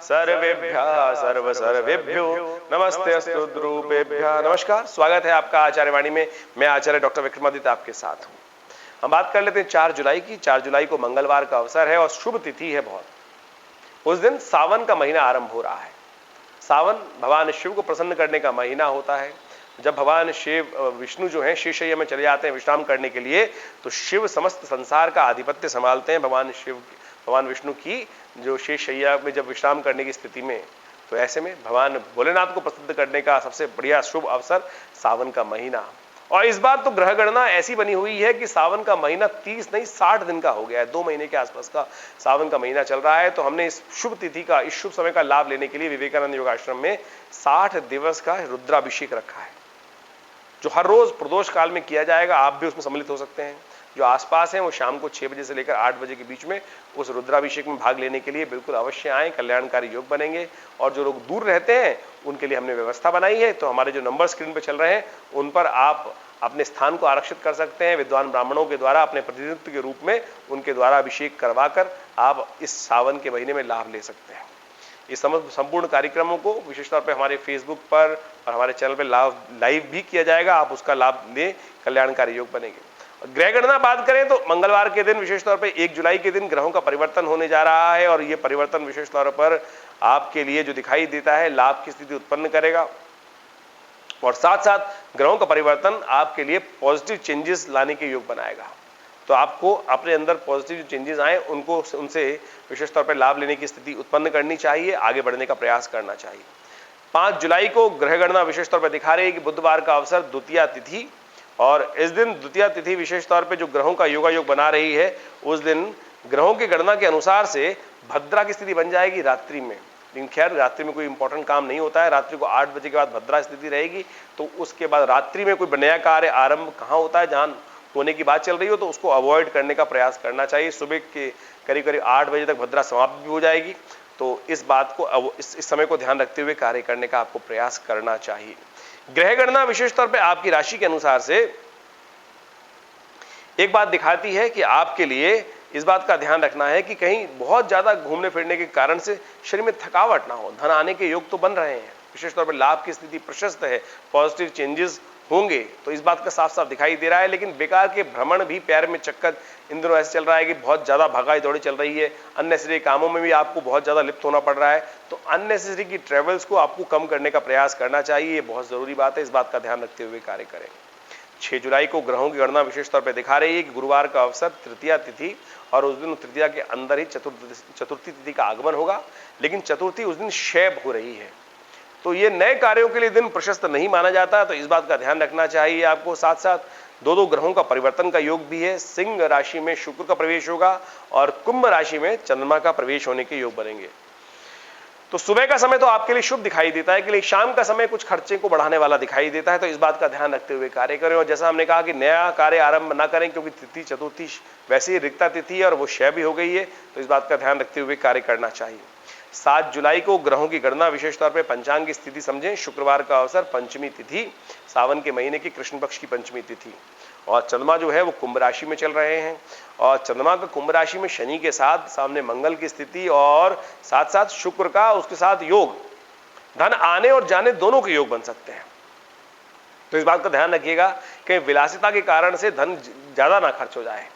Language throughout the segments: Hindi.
सर्वेभ्यः सर्वेभ्यो नमस्तेस्तु द्रुपेभ्यः। नमस्कार, स्वागत है आपका आचार्य वाणी में। मैं आचार्य डॉक्टर विक्रमादित्य आपके साथ हूँ। हम बात कर लेते हैं 4 जुलाई की। 4 जुलाई को मंगलवार का अवसर है और शुभ तिथि है बहुत। उस दिन सावन का महीना आरंभ हो रहा है। सावन भगवान शिव को प्रसन्न करने का महीना होता है। जब भगवान शिव विष्णु जो है शेषशय्या में चले जाते हैं विश्राम करने के लिए, तो शिव समस्त संसार का आधिपत्य संभालते हैं। भगवान विष्णु की जो शेषशय्या में जब विश्राम करने की स्थिति में, तो ऐसे में भगवान भोलेनाथ को प्रसिद्ध करने का सबसे बढ़िया शुभ अवसर सावन का महीना। और इस बार तो ग्रह गणना ऐसी बनी हुई है कि सावन का महीना 30 नहीं 60 दिन का हो गया है। 2 महीने के आसपास का सावन का महीना चल रहा है। तो हमने इस शुभ तिथि का, इस शुभ समय का लाभ लेने के लिए विवेकानंद योगाश्रम में 60 दिवस का रुद्राभिषेक रखा है, जो हर रोज प्रदोष काल में किया जाएगा। आप भी उसमें सम्मिलित हो सकते हैं। जो आसपास हैं वो शाम को 6 बजे से लेकर 8 बजे के बीच में उस रुद्राभिषेक में भाग लेने के लिए बिल्कुल अवश्य आएं। कल्याणकारी योग बनेंगे। और जो लोग दूर रहते हैं उनके लिए हमने व्यवस्था बनाई है। तो हमारे जो नंबर स्क्रीन पर चल रहे हैं उन पर आप अपने स्थान को आरक्षित कर सकते हैं। विद्वान ब्राह्मणों के द्वारा अपने प्रतिनिधित्व के रूप में उनके द्वारा अभिषेक करवाकर आप इस सावन के महीने में लाभ ले सकते हैं। इस संपूर्ण कार्यक्रमों को विशेष तौर पे हमारे फेसबुक पर और हमारे चैनल पे लाइव भी किया जाएगा। आप उसका लाभ लें, कल्याणकारी योग बनेंगे। ग्रह गणना बात करें तो मंगलवार के दिन विशेष तौर पे 1 जुलाई के दिन ग्रहों का परिवर्तन होने जा रहा है। और ये परिवर्तन विशेष तौर पर आपके लिए जो दिखाई देता है लाभ की स्थिति उत्पन्न करेगा। और साथ साथ ग्रहों का परिवर्तन आपके लिए पॉजिटिव चेंजेस लाने के योग बनाएगा। तो आपको अपने अंदर पॉजिटिव चेंजेस आए उनसे विशेष तौर पर लाभ लेने की स्थिति उत्पन्न करनी चाहिए, आगे बढ़ने का प्रयास करना चाहिए। 5 जुलाई को ग्रह गणना विशेष तौर पर दिखा रही है कि बुधवार का अवसर, द्वितीया तिथि। और इस दिन द्वितीया तिथि विशेष तौर पे जो ग्रहों का योगायोग बना रही है, उस दिन ग्रहों की गणना के अनुसार से भद्रा की स्थिति बन जाएगी रात्रि में। लेकिन खैर रात्रि में कोई इंपॉर्टेंट काम नहीं होता है। रात्रि को 8 बजे के बाद भद्रा स्थिति रहेगी। तो उसके बाद रात्रि में कोई नया कार्य आरंभ कहाँ होता है, जहां होने की बात चल रही हो, तो उसको अवॉइड करने का प्रयास करना चाहिए। सुबह के करीब करीब 8 बजे तक भद्रा समाप्त भी हो जाएगी। तो इस बात को, इस समय को ध्यान रखते हुए कार्य करने का आपको प्रयास करना चाहिए। ग्रह गणना विशेष तौर पे आपकी राशि के अनुसार से एक बात दिखाती है कि आपके लिए इस बात का ध्यान रखना है कि कहीं बहुत ज्यादा घूमने फिरने के कारण से शरीर में थकावट ना हो। धन आने के योग तो बन रहे हैं, विशेष तौर पर लाभ की स्थिति प्रशस्त है, पॉजिटिव चेंजेस होंगे, तो इस बात का साफ साफ दिखाई दे रहा है। लेकिन बेकार के भ्रमण भी, पैर में चक्कर इन दिनों ऐसे चल रहा है कि बहुत ज्यादा भागाई दौड़ी चल रही है। अननेसेसरी कामों में भी आपको बहुत ज्यादा लिप्त होना पड़ रहा है। तो अननेसेसरी की ट्रेवल्स को आपको कम करने का प्रयास करना चाहिए। ये बहुत जरूरी बात है। इस बात का ध्यान रखते हुए कार्य करें। 6 जुलाई को ग्रहों की गणना विशेष तौर पर दिखा रही है कि गुरुवार का अवसर, तृतीया तिथि। और उस दिन तृतीया के अंदर ही चतुर्थी तिथि का आगमन होगा। लेकिन चतुर्थी उस दिन शैव हो रही है, तो ये नए कार्यों के लिए दिन प्रशस्त नहीं माना जाता। तो इस बात का ध्यान रखना चाहिए आपको। साथ साथ 2 ग्रहों का परिवर्तन का योग भी है। सिंह राशि में शुक्र का प्रवेश होगा और कुंभ राशि में चंद्रमा का प्रवेश होने के योग बनेंगे। तो सुबह का समय तो आपके लिए शुभ दिखाई देता है, कि शाम का समय कुछ खर्चे को बढ़ाने वाला दिखाई देता है। तो इस बात का ध्यान रखते हुए कार्य करें। और जैसा हमने कहा कि नया कार्य आरंभ ना करें, क्योंकि तिथि चतुर्थी वैसे ही रिक्ता तिथि है और वो क्षय भी हो गई है। तो इस बात का ध्यान रखते हुए कार्य करना चाहिए। 7 जुलाई को ग्रहों की गणना विशेष तौर पर पंचांग की स्थिति समझें। शुक्रवार का अवसर, पंचमी तिथि, सावन के महीने की कृष्ण पक्ष की पंचमी तिथि। और चंद्रमा जो है वो कुंभ राशि में चल रहे हैं। और चंद्रमा का कुंभ राशि में शनि के साथ सामने मंगल की स्थिति और साथ साथ शुक्र का उसके साथ योग, धन आने और जाने दोनों के योग बन सकते हैं। तो इस बात का ध्यान रखिएगा कि विलासिता के कारण से धन ज्यादा ना खर्च हो जाए।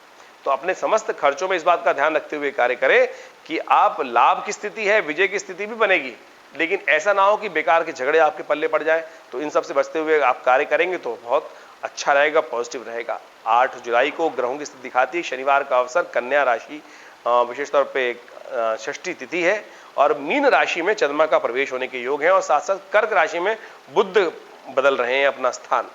तो अपने समस्त खर्चों में इस बात का ध्यान रखते हुए कार्य करें कि आप लाभ की स्थिति है, विजय की स्थिति भी बनेगी, लेकिन ऐसा ना हो कि बेकार के झगड़े आपके पल्ले पड़ जाए। तो इन सब से बचते हुए आप कार्य करेंगे तो बहुत अच्छा रहेगा, पॉजिटिव रहेगा। 8 जुलाई को ग्रहों की स्थिति दिखाती है। शनिवार का अवसर, कन्या राशि, विशेष तौर पे षष्ठी तिथि है। और मीन राशि में चंद्रमा का प्रवेश होने के योग हैं। और साथ साथ कर्क राशि में बुध बदल रहे हैं अपना स्थान।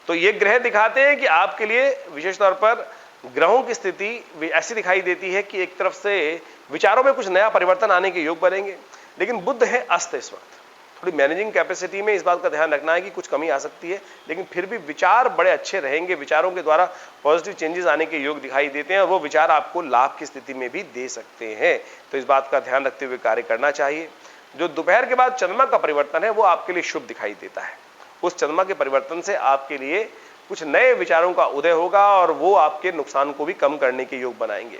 तो ये ग्रह दिखाते हैं कि आपके लिए विशेष तौर पर ग्रहों की स्थिति ऐसी दिखाई देती है कि एक तरफ से विचारों में कुछ नया परिवर्तन आने के योग बनेंगे, लेकिन बुध है अस्त इस वक्त। थोड़ी मैनेजिंग कैपेसिटी में इस बात का ध्यान रखना है कि कुछ कमी आ सकती है, लेकिन फिर भी विचार बड़े अच्छे रहेंगे। विचारों के द्वारा पॉजिटिव चेंजेस आने के योग दिखाई देते हैं और वो विचार आपको लाभ की स्थिति में भी दे सकते हैं। तो इस बात का ध्यान रखते हुए कार्य करना चाहिए। जो दोपहर के बाद चंद्रमा का परिवर्तन है वो आपके लिए शुभ दिखाई देता है। उस चंद्रमा के परिवर्तन से आपके लिए कुछ नए विचारों का उदय होगा और वो आपके नुकसान को भी कम करने के योग बनाएंगे।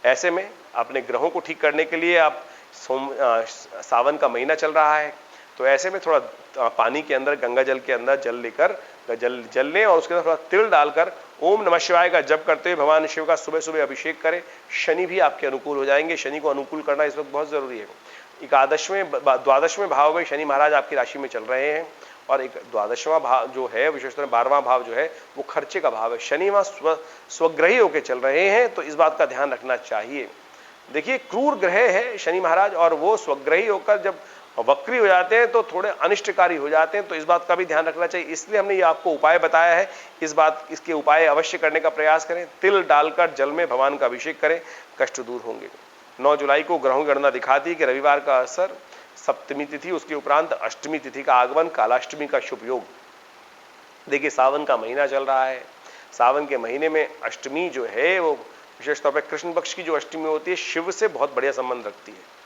ऐसे में अपने ग्रहों को ठीक करने के लिए आप सावन का महीना चल रहा है, तो ऐसे में थोड़ा पानी के अंदर, गंगा जल के अंदर जल लेकर जल लें और उसके अंदर थोड़ा तिल डालकर ओम नमः शिवाय का जप करते हुए भगवान शिव का सुबह सुबह अभिषेक करें। शनि भी आपके अनुकूल हो जाएंगे। शनि को अनुकूल करना इस वक्त बहुत जरूरी है। द्वादशवें भाव में शनि महाराज आपकी राशि में चल रहे हैं और एक द्वादशवां भाव जो है, विशेषतः 12वां भाव जो है वो खर्चे का भाव है। शनि वहां स्वग्रही होकर चल रहे हैं, तो इस बात का ध्यान रखना चाहिए। देखिए, क्रूर ग्रह है शनि महाराज और वो स्वग्रही होकर जब वक्री हो जाते हैं तो थोड़े अनिष्टकारी हो जाते हैं, तो इस बात का भी ध्यान रखना चाहिए। इसलिए हमने ये आपको उपाय बताया है। इसके उपाय अवश्य करने का प्रयास करें। तिल डालकर जल में भगवान का अभिषेक करें, कष्ट दूर होंगे। 9 जुलाई को ग्रहों की गणना दिखाती है कि रविवार का असर, सप्तमी तिथि, उसके उपरांत अष्टमी तिथि का आगमन, कालाष्टमी का शुभ योग। देखिए, सावन का महीना चल रहा है। सावन के महीने में अष्टमी जो है वो विशेष तौर पर कृष्ण पक्ष की जो अष्टमी होती है, शिव से बहुत बढ़िया संबंध रखती है।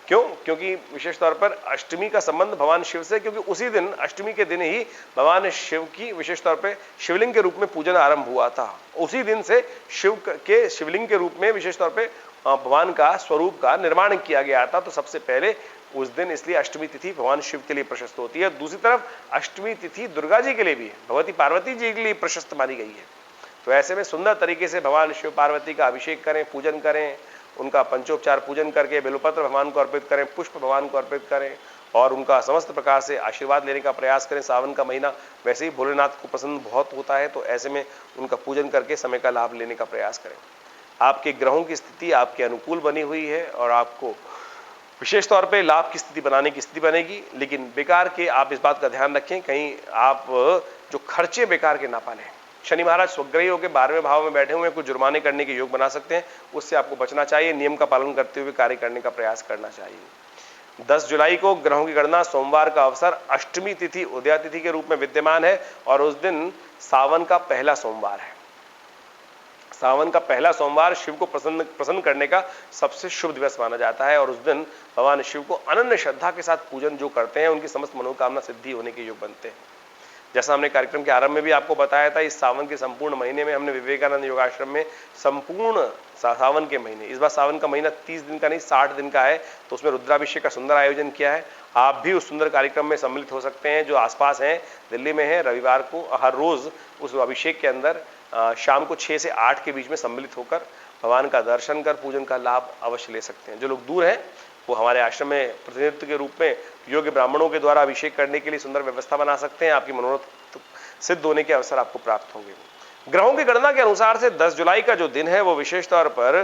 क्यों? क्योंकि विशेष तौर पर अष्टमी का संबंध भगवान शिव से, क्योंकि उसी दिन, अष्टमी के दिन ही भगवान शिव की विशेष तौर पर शिवलिंग के रूप में पूजन आरंभ हुआ था। उसी दिन से शिवलिंग के रूप में विशेष तौर पर भगवान का स्वरूप का निर्माण किया गया था। तो सबसे पहले उस दिन, इसलिए अष्टमी तिथि भगवान शिव के लिए प्रशस्त होती है। दूसरी तरफ अष्टमी तिथि दुर्गा जी के लिए भी है, भगवती पार्वती जी के लिए प्रशस्त मानी गई है। तो ऐसे में सुंदर तरीके से भगवान शिव पार्वती का अभिषेक करें, पूजन करें, उनका पंचोपचार पूजन करके बेलपत्र भगवान को अर्पित करें, पुष्प भगवान को अर्पित करें और उनका समस्त प्रकार से आशीर्वाद लेने का प्रयास करें। सावन का महीना वैसे ही भोलेनाथ को पसंद बहुत होता है, तो ऐसे में उनका पूजन करके समय का लाभ लेने का प्रयास करें। आपके ग्रहों की स्थिति आपके अनुकूल बनी हुई है और आपको विशेष तौर पे लाभ की स्थिति बनाने की स्थिति बनेगी। लेकिन बेकार के आप इस बात का ध्यान रखें, कहीं आप जो खर्चे बेकार के ना पालें। शनि महाराज स्वग्रही होकर 12वें भाव में बैठे हुए हैं, कुछ जुर्माने करने के योग बना सकते हैं, उससे आपको बचना चाहिए। नियम का पालन करते हुए कार्य करने का प्रयास करना चाहिए। 10 जुलाई को ग्रहों की गणना, सोमवार का अवसर, अष्टमी तिथि उदया तिथि के रूप में विद्यमान है और उस दिन सावन का पहला सोमवार है। सावन का पहला सोमवार शिव को प्रसन्न करने का सबसे शुभ दिवस माना जाता है और उस दिन भगवान शिव को अनन्य श्रद्धा के साथ पूजन जो करते हैं, उनकी समस्त मनोकामना सिद्धि होने के योग बनते हैं। जैसा हमने कार्यक्रम के आरंभ में भी आपको बताया था, इस सावन के संपूर्ण महीने में हमने विवेकानंद योगाश्रम में संपूर्ण सावन के महीने, इस बार सावन का महीना 30 दिन का नहीं 60 दिन का है, तो उसमें रुद्राभिषेक का सुंदर आयोजन किया है। आप भी उस सुंदर कार्यक्रम में सम्मिलित हो सकते हैं। जो आसपास हैं, दिल्ली में है, रविवार को हर रोज उस अभिषेक के अंदर शाम को 6 से 8 के बीच में सम्मिलित होकर भगवान का दर्शन कर पूजन का लाभ अवश्य ले सकते हैं। जो लोग दूर हैं वो हमारे आश्रम में प्रतिनिधित्व के रूप में योग्य ब्राह्मणों के द्वारा अभिषेक करने के लिए सुंदर व्यवस्था बना सकते हैं। आपकी मनोरथ सिद्ध होने के अवसर आपको प्राप्त होंगे। ग्रहों की गणना के अनुसार से 10 जुलाई का जो दिन है वो विशेष तौर पर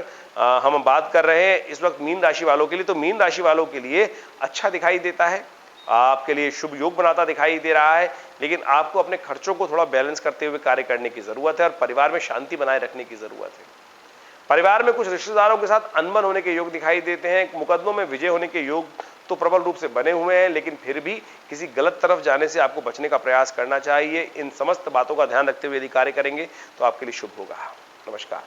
हम बात कर रहे हैं इस वक्त मीन राशि वालों के लिए। तो मीन राशि वालों के लिए अच्छा दिखाई देता है, आपके लिए शुभ योग बनाता दिखाई दे रहा है, लेकिन आपको अपने खर्चों को थोड़ा बैलेंस करते हुए कार्य करने की जरूरत है और परिवार में शांति बनाए रखने की जरूरत है। परिवार में कुछ रिश्तेदारों के साथ अनबन होने के योग दिखाई देते हैं। मुकदमों में विजय होने के योग तो प्रबल रूप से बने हुए हैं, लेकिन फिर भी किसी गलत तरफ जाने से आपको बचने का प्रयास करना चाहिए। इन समस्त बातों का ध्यान रखते हुए यदि कार्य करेंगे तो आपके लिए शुभ होगा। नमस्कार।